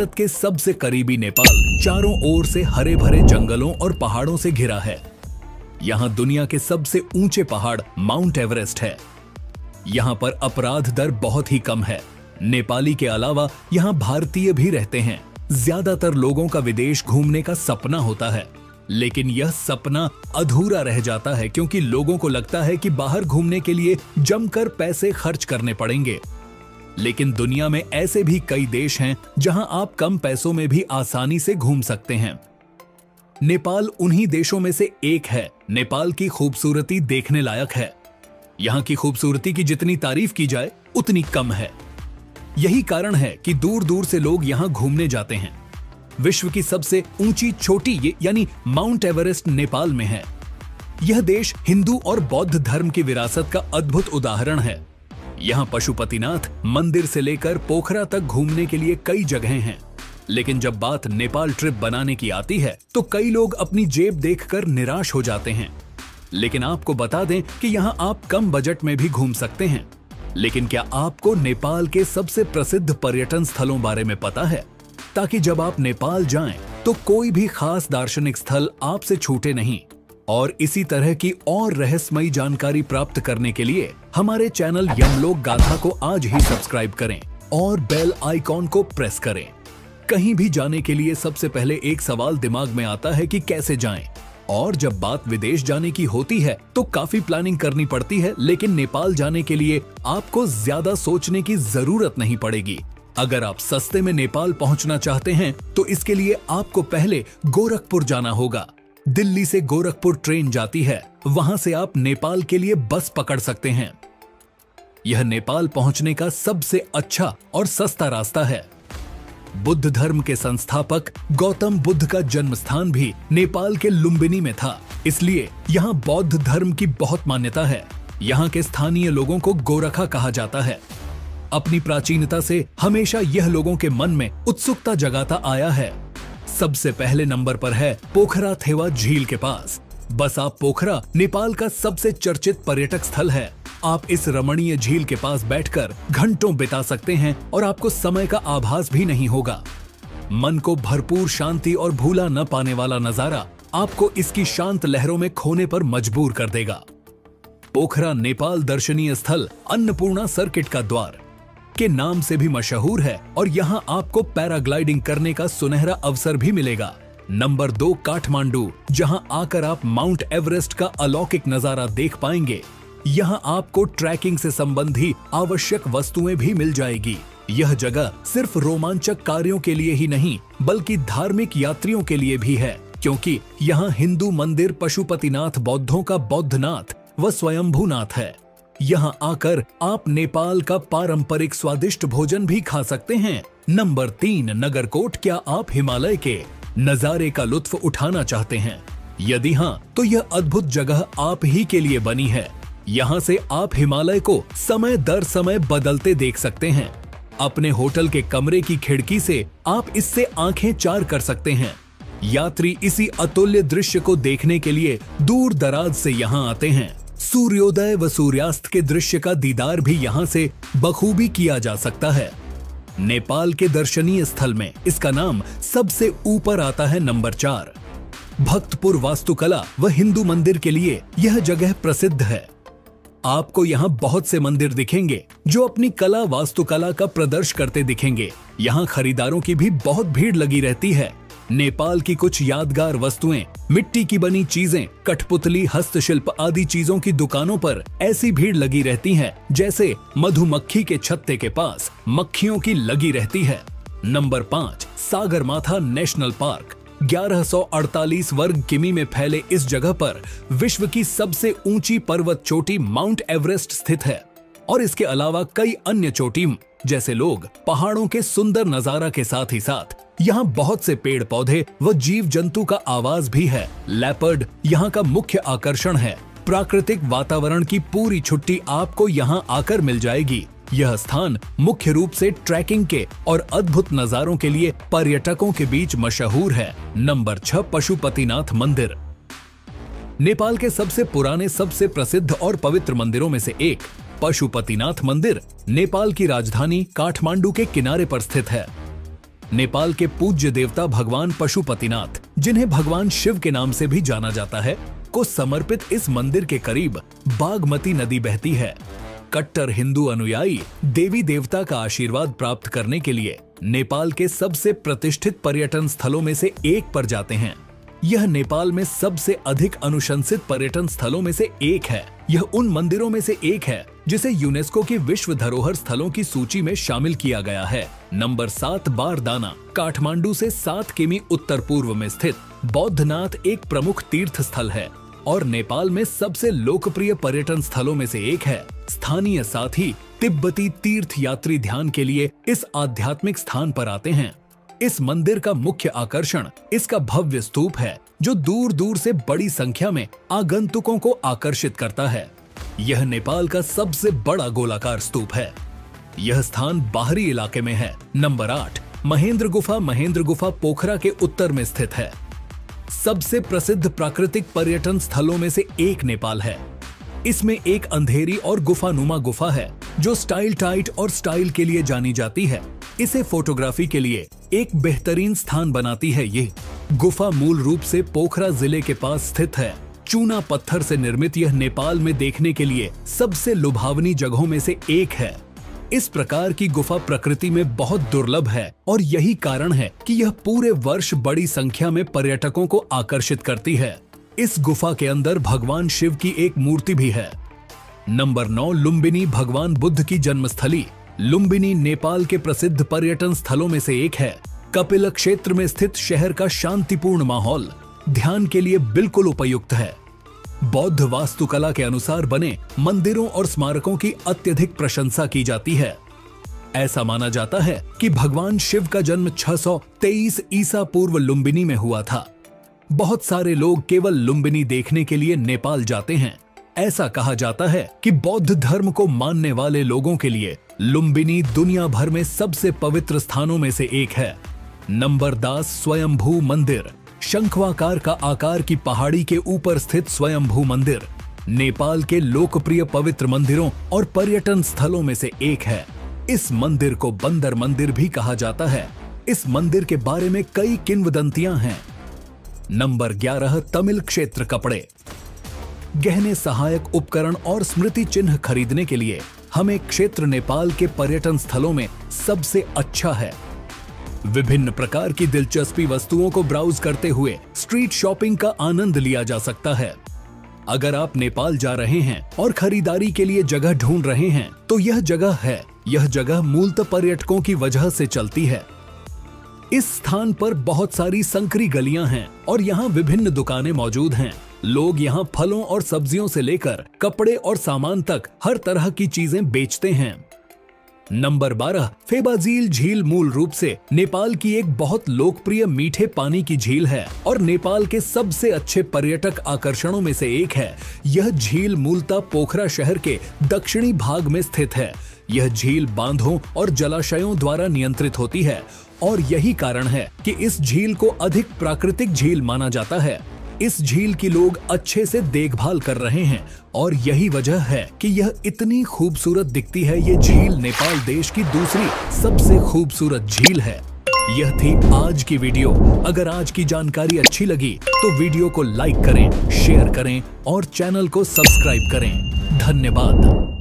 भारत के सबसे करीबी नेपाल चारों ओर से हरे भरे जंगलों और पहाड़ों से घिरा है। यहाँ दुनिया के सबसे ऊंचे पहाड़ माउंट एवरेस्ट है। यहाँ पर अपराध दर बहुत ही कम है। नेपाली के अलावा यहाँ भारतीय भी रहते हैं। ज्यादातर लोगों का विदेश घूमने का सपना होता है, लेकिन यह सपना अधूरा रह जाता है क्योंकि लोगों को लगता है कि बाहर घूमने के लिए जमकर पैसे खर्च करने पड़ेंगे। लेकिन दुनिया में ऐसे भी कई देश हैं जहां आप कम पैसों में भी आसानी से घूम सकते हैं। नेपाल उन्हीं देशों में से एक है। नेपाल की खूबसूरती देखने लायक है। यहां की खूबसूरती की जितनी तारीफ की जाए उतनी कम है। यही कारण है कि दूर दूर से लोग यहां घूमने जाते हैं। विश्व की सबसे ऊंची चोटी यानी माउंट एवरेस्ट नेपाल में है। यह देश हिंदू और बौद्ध धर्म की विरासत का अद्भुत उदाहरण है। यहाँ पशुपतिनाथ मंदिर से लेकर पोखरा तक घूमने के लिए कई जगहें हैं। लेकिन जब बात नेपाल ट्रिप बनाने की आती है तो कई लोग अपनी जेब देखकर निराश हो जाते हैं। लेकिन आपको बता दें कि यहाँ आप कम बजट में भी घूम सकते हैं। लेकिन क्या आपको नेपाल के सबसे प्रसिद्ध पर्यटन स्थलों बारे में पता है? ताकि जब आप नेपाल जाएं तो कोई भी खास दार्शनिक स्थल आपसे छूटे नहीं। और इसी तरह की और रहस्यमयी जानकारी प्राप्त करने के लिए हमारे चैनल यमलोक गाथा को आज ही सब्सक्राइब करें और बेल आइकॉन को प्रेस करें। कहीं भी जाने के लिए सबसे पहले एक सवाल दिमाग में आता है कि कैसे जाएं। और जब बात विदेश जाने की होती है तो काफी प्लानिंग करनी पड़ती है, लेकिन नेपाल जाने के लिए आपको ज्यादा सोचने की जरूरत नहीं पड़ेगी। अगर आप सस्ते में नेपाल पहुंचना चाहते हैं तो इसके लिए आपको पहले गोरखपुर जाना होगा। दिल्ली से गोरखपुर ट्रेन जाती है, वहां से आप नेपाल के लिए बस पकड़ सकते हैं। यह नेपाल पहुंचने का सबसे अच्छा और सस्ता रास्ता है। बुद्ध धर्म के संस्थापक गौतम बुद्ध का जन्म स्थान भी नेपाल के लुम्बिनी में था, इसलिए यहाँ बौद्ध धर्म की बहुत मान्यता है। यहाँ के स्थानीय लोगों को गोरखा कहा जाता है। अपनी प्राचीनता से हमेशा यह लोगों के मन में उत्सुकता जगाता आया है। सबसे पहले नंबर पर है पोखरा थेवा झील के पास। बसा पोखरा नेपाल का सबसे चर्चित पर्यटक स्थल है। आप इस रमणीय झील के पास बैठकर घंटों बिता सकते हैं और आपको समय का आभास भी नहीं होगा। मन को भरपूर शांति और भूला न पाने वाला नजारा आपको इसकी शांत लहरों में खोने पर मजबूर कर देगा। पोखरा नेपाल दर्शनीय स्थल अन्नपूर्णा सर्किट का द्वार के नाम से भी मशहूर है और यहाँ आपको पैराग्लाइडिंग करने का सुनहरा अवसर भी मिलेगा। नंबर 2 काठमांडू, जहाँ आकर आप माउंट एवरेस्ट का अलौकिक नजारा देख पाएंगे। यहाँ आपको ट्रैकिंग से संबंधी आवश्यक वस्तुएं भी मिल जाएगी। यह जगह सिर्फ रोमांचक कार्यों के लिए ही नहीं बल्कि धार्मिक यात्रियों के लिए भी है, क्योंकि यहाँ हिंदू मंदिर पशुपतिनाथ बौद्धों का बौद्धनाथ व स्वयंभूनाथ है। यहाँ आकर आप नेपाल का पारंपरिक स्वादिष्ट भोजन भी खा सकते हैं। नंबर 3 नगरकोट, क्या आप हिमालय के नजारे का लुत्फ उठाना चाहते हैं? यदि हाँ, तो यह अद्भुत जगह आप ही के लिए बनी है। यहाँ से आप हिमालय को समय दर समय बदलते देख सकते हैं। अपने होटल के कमरे की खिड़की से आप इससे आंखें चार कर सकते हैं। यात्री इसी अतुल्य दृश्य को देखने के लिए दूर दराज से यहाँ आते हैं। सूर्योदय व सूर्यास्त के दृश्य का दीदार भी यहाँ से बखूबी किया जा सकता है। नेपाल के दर्शनीय स्थल में इसका नाम सबसे ऊपर आता है नंबर 4। भक्तपुर वास्तुकला व हिंदू मंदिर के लिए यह जगह प्रसिद्ध है। आपको यहाँ बहुत से मंदिर दिखेंगे जो अपनी कला वास्तुकला का प्रदर्शन करते दिखेंगे। यहाँ खरीदारों की भी बहुत भीड़ लगी रहती है। नेपाल की कुछ यादगार वस्तुएं, मिट्टी की बनी चीजें, कठपुतली, हस्तशिल्प आदि चीजों की दुकानों पर ऐसी भीड़ लगी रहती है जैसे मधुमक्खी के छत्ते के पास मक्खियों की लगी रहती है। Number 5 Sagarmatha national park. 1148 वर्ग किमी में फैले इस जगह पर विश्व की सबसे ऊंची पर्वत चोटी माउंट एवरेस्ट स्थित है और इसके अलावा कई अन्य चोटी जैसे लोग पहाड़ों के सुंदर नजारा के साथ ही साथ यहाँ बहुत से पेड़ पौधे व जीव जंतु का आवाज भी है। लेपर्ड यहाँ का मुख्य आकर्षण है। प्राकृतिक वातावरण की पूरी छुट्टी आपको यहाँ आकर मिल जाएगी। यह स्थान मुख्य रूप से ट्रैकिंग के और अद्भुत नजारों के लिए पर्यटकों के बीच मशहूर है। नंबर 6 पशुपतिनाथ मंदिर। नेपाल के सबसे पुराने, सबसे प्रसिद्ध और पवित्र मंदिरों में से एक पशुपतिनाथ मंदिर नेपाल की राजधानी काठमांडू के किनारे पर स्थित है। नेपाल के पूज्य देवता भगवान पशुपतिनाथ, जिन्हें भगवान शिव के नाम से भी जाना जाता है, को समर्पित इस मंदिर के करीब बागमती नदी बहती है। कट्टर हिंदू अनुयायी देवी देवता का आशीर्वाद प्राप्त करने के लिए नेपाल के सबसे प्रतिष्ठित पर्यटन स्थलों में से एक पर जाते हैं। यह नेपाल में सबसे अधिक अनुशंसित पर्यटन स्थलों में से एक है। यह उन मंदिरों में से एक है जिसे यूनेस्को की विश्व धरोहर स्थलों की सूची में शामिल किया गया है। नंबर 7 बारदाना, काठमांडू से 7 किमी उत्तर पूर्व में स्थित बौद्धनाथ एक प्रमुख तीर्थ स्थल है और नेपाल में सबसे लोकप्रिय पर्यटन स्थलों में से एक है। स्थानीय साथी तिब्बती तीर्थ यात्री ध्यान के लिए इस आध्यात्मिक स्थान पर आते हैं। इस मंदिर का मुख्य आकर्षण इसका भव्य स्तूप है, जो दूर दूर से बड़ी संख्या में आगंतुकों को आकर्षित करता है। यह नेपाल का सबसे बड़ा गोलाकार स्तूप है। यह स्थान बाहरी इलाके में है। नंबर 8 महेंद्र गुफा पोखरा के उत्तर में स्थित है। सबसे प्रसिद्ध प्राकृतिक पर्यटन स्थलों में से एक नेपाल है। इसमें एक अंधेरी और गुफानुमा गुफा है जो स्टाइल टाइट और स्टाइल के लिए जानी जाती है। इसे फोटोग्राफी के लिए एक बेहतरीन स्थान बनाती है। ये गुफा मूल रूप से पोखरा जिले के पास स्थित है। चूना पत्थर से निर्मित यह नेपाल में देखने के लिए सबसे लुभावनी जगहों में से एक है। इस प्रकार की गुफा प्रकृति में बहुत दुर्लभ है और यही कारण है कि यह पूरे वर्ष बड़ी संख्या में पर्यटकों को आकर्षित करती है। इस गुफा के अंदर भगवान शिव की एक मूर्ति भी है। नंबर 9 लुम्बिनी, भगवान बुद्ध की जन्मस्थली। लुम्बिनी नेपाल के प्रसिद्ध पर्यटन स्थलों में से एक है। कपिल क्षेत्र में स्थित शहर का शांतिपूर्ण माहौल ध्यान के लिए बिल्कुल उपयुक्त है। बौद्ध वास्तुकला के अनुसार बने मंदिरों और स्मारकों की अत्यधिक प्रशंसा की जाती है। ऐसा माना जाता है कि भगवान शिव का जन्म 623 ईसा पूर्व लुम्बिनी में हुआ था। बहुत सारे लोग केवल लुम्बिनी देखने के लिए नेपाल जाते हैं। ऐसा कहा जाता है कि बौद्ध धर्म को मानने वाले लोगों के लिए लुम्बिनी दुनिया भर में सबसे पवित्र स्थानों में से एक है। नंबर 10 स्वयंभू मंदिर। शंखवाकार का आकार की पहाड़ी के ऊपर स्थित स्वयंभू मंदिर नेपाल के लोकप्रिय पवित्र मंदिरों और पर्यटन स्थलों में से एक है। इस मंदिर को बंदर मंदिर भी कहा जाता है। इस मंदिर के बारे में कई किंवदंतियां हैं। नंबर 11 तमिल क्षेत्र कपड़े। गहने, सहायक उपकरण और स्मृति चिन्ह खरीदने के लिए हमें क्षेत्र नेपाल के पर्यटन स्थलों में सबसे अच्छा है। विभिन्न प्रकार की दिलचस्पी वस्तुओं को ब्राउज करते हुए स्ट्रीट शॉपिंग का आनंद लिया जा सकता है। अगर आप नेपाल जा रहे हैं और खरीदारी के लिए जगह ढूंढ रहे हैं तो यह जगह है। यह जगह मूलतः पर्यटकों की वजह से चलती है। इस स्थान पर बहुत सारी संकरी गलियां हैं और यहाँ विभिन्न दुकानें मौजूद हैं। लोग यहाँ फलों और सब्जियों से लेकर कपड़े और सामान तक हर तरह की चीजें बेचते हैं। नंबर 12 फेबाजील झील मूल रूप से नेपाल की एक बहुत लोकप्रिय मीठे पानी की झील है और नेपाल के सबसे अच्छे पर्यटक आकर्षणों में से एक है। यह झील मूलतः पोखरा शहर के दक्षिणी भाग में स्थित है। यह झील बांधों और जलाशयों द्वारा नियंत्रित होती है और यही कारण है कि इस झील को अधिक प्राकृतिक झील माना जाता है। इस झील की लोग अच्छे से देखभाल कर रहे हैं और यही वजह है कि यह इतनी खूबसूरत दिखती है। ये झील नेपाल देश की दूसरी सबसे खूबसूरत झील है। यह थी आज की वीडियो। अगर आज की जानकारी अच्छी लगी तो वीडियो को लाइक करें, शेयर करें और चैनल को सब्सक्राइब करें। धन्यवाद।